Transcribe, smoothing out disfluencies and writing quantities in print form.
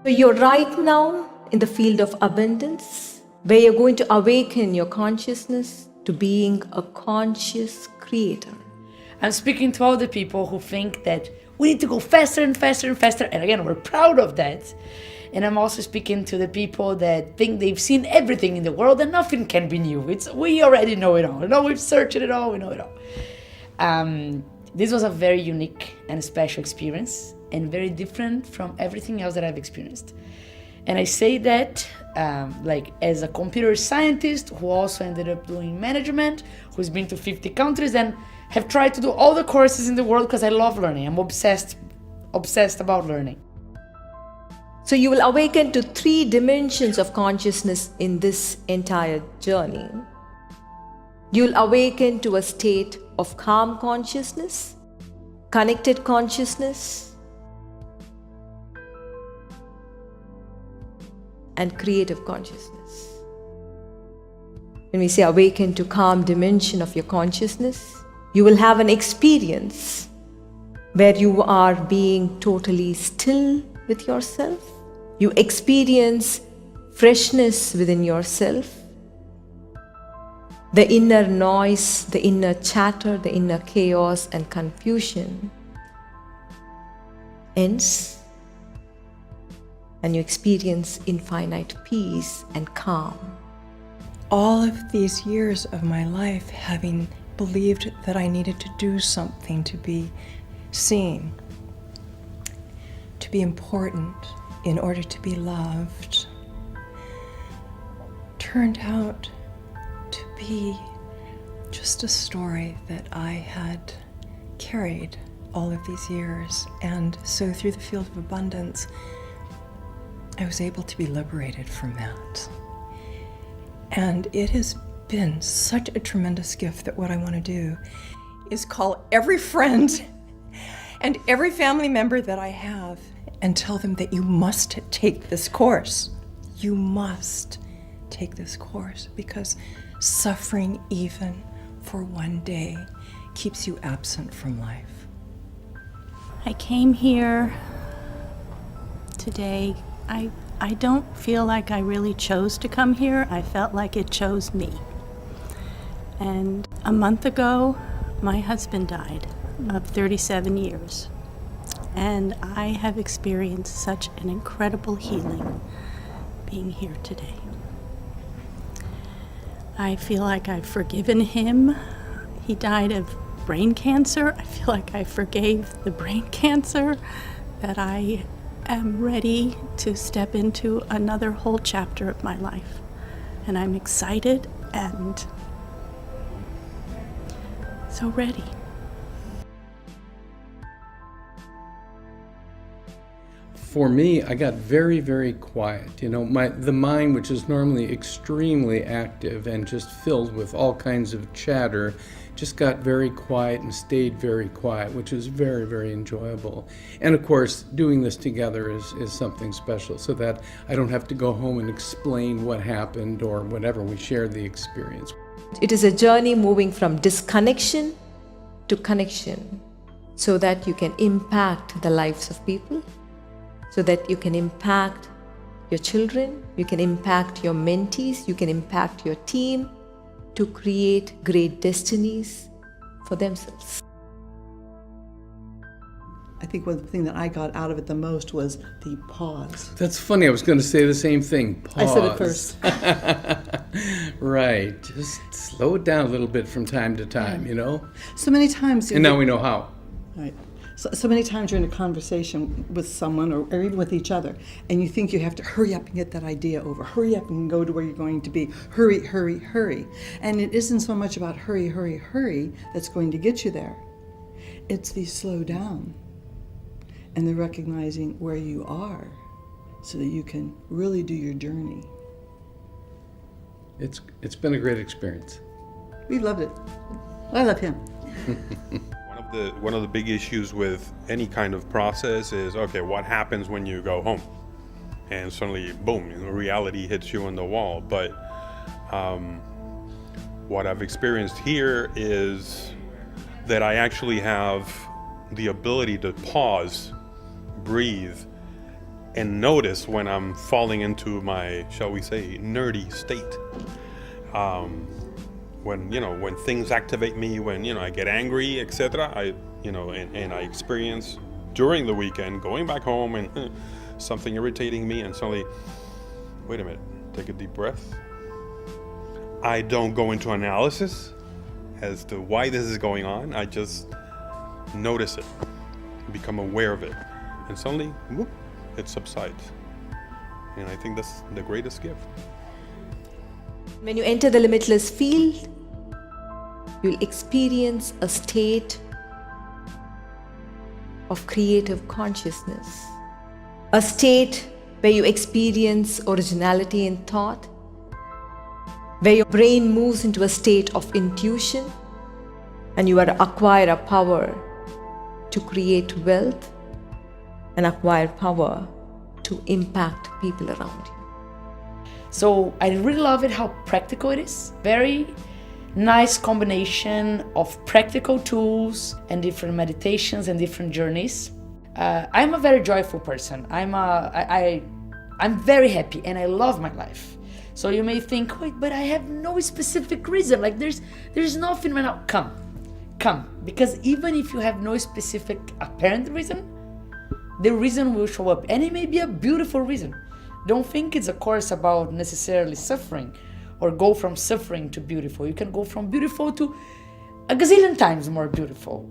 You're right now in the field of abundance, where you're going to awaken your consciousness to being a conscious creator. I'm speaking to all the people who think that we need to go faster and faster and faster. And again, we're proud of that. And I'm also speaking to the people that think they've seen everything in the world and nothing can be new. We already know it all. No, we've searched it all, we know it all. This was a very unique and special experience and very different from everything else that I've experienced. And I say that as a computer scientist who also ended up doing management, who's been to 50 countries and have tried to do all the courses in the world because I love learning. I'm obsessed about learning. So you will awaken to 3 dimensions of consciousness in this entire journey. You'll awaken to a state of calm consciousness, connected consciousness, and creative consciousness. When we say awaken to calm dimension of your consciousness, you will have an experience where you are being totally still with yourself. You experience freshness within yourself. The inner noise, the inner chatter, the inner chaos and confusion ends, and you experience infinite peace and calm. All of these years of my life having believed that I needed to do something to be seen, to be important in order to be loved, turned out to be just a story that I had carried all of these years. And so through the field of abundance, I was able to be liberated from that. And it has been such a tremendous gift that what I want to do is call every friend and every family member that I have and tell them that you must take this course. You must take this course, because suffering even for one day keeps you absent from life. I came here today. I don't feel like I really chose to come here. I felt like it chose me. And a month ago, my husband died of 37 years. And I have experienced such an incredible healing being here today. I feel like I've forgiven him. He died of brain cancer. I feel like I forgave the brain cancer, that I am ready to step into another whole chapter of my life. And I'm excited and so ready. For me, I got very, very quiet. The mind, which is normally extremely active and just filled with all kinds of chatter, just got very quiet and stayed very quiet, which is very, very enjoyable. And of course, doing this together is something special, so that I don't have to go home and explain what happened or whatever. We share the experience. It is a journey moving from disconnection to connection, so that you can impact the lives of people, so that you can impact your children, you can impact your mentees, you can impact your team to create great destinies for themselves. I think one thing that I got out of it the most was the pause. That's funny, I was going to say the same thing. Pause. I said it first. Right, just slow it down a little bit from time to time, So many times. And now we know how. Right. So many times you're in a conversation with someone or even with each other, and you think you have to hurry up and get that idea over, hurry up and go to where you're going to be, hurry, hurry, hurry. And it isn't so much about hurry, hurry, hurry that's going to get you there. It's the slow down and the recognizing where you are so that you can really do your journey. It's been a great experience. We loved it. I love him. One of the big issues with any kind of process is, okay, what happens when you go home? And suddenly, boom, reality hits you on the wall. But what I've experienced here is that I actually have the ability to pause, breathe, and notice when I'm falling into my, shall we say, nerdy state. When things activate me, when I get angry, etc. And I experience during the weekend going back home and something irritating me, and suddenly, wait a minute, take a deep breath. I don't go into analysis as to why this is going on. I just notice it, become aware of it, and suddenly, whoop, it subsides. And I think that's the greatest gift. When you enter the limitless field, you'll experience a state of creative consciousness, a state where you experience originality in thought, where your brain moves into a state of intuition, and you acquire a power to create wealth and acquire power to impact people around you. So I really love it how practical it is. Very nice combination of practical tools and different meditations and different journeys. I'm a very joyful person. I'm very happy and I love my life. So you may think, wait, but I have no specific reason. Like there's nothing right now. Come. Because even if you have no specific apparent reason, the reason will show up. And it may be a beautiful reason. Don't think it's a course about necessarily suffering or go from suffering to beautiful. You can go from beautiful to a gazillion times more beautiful.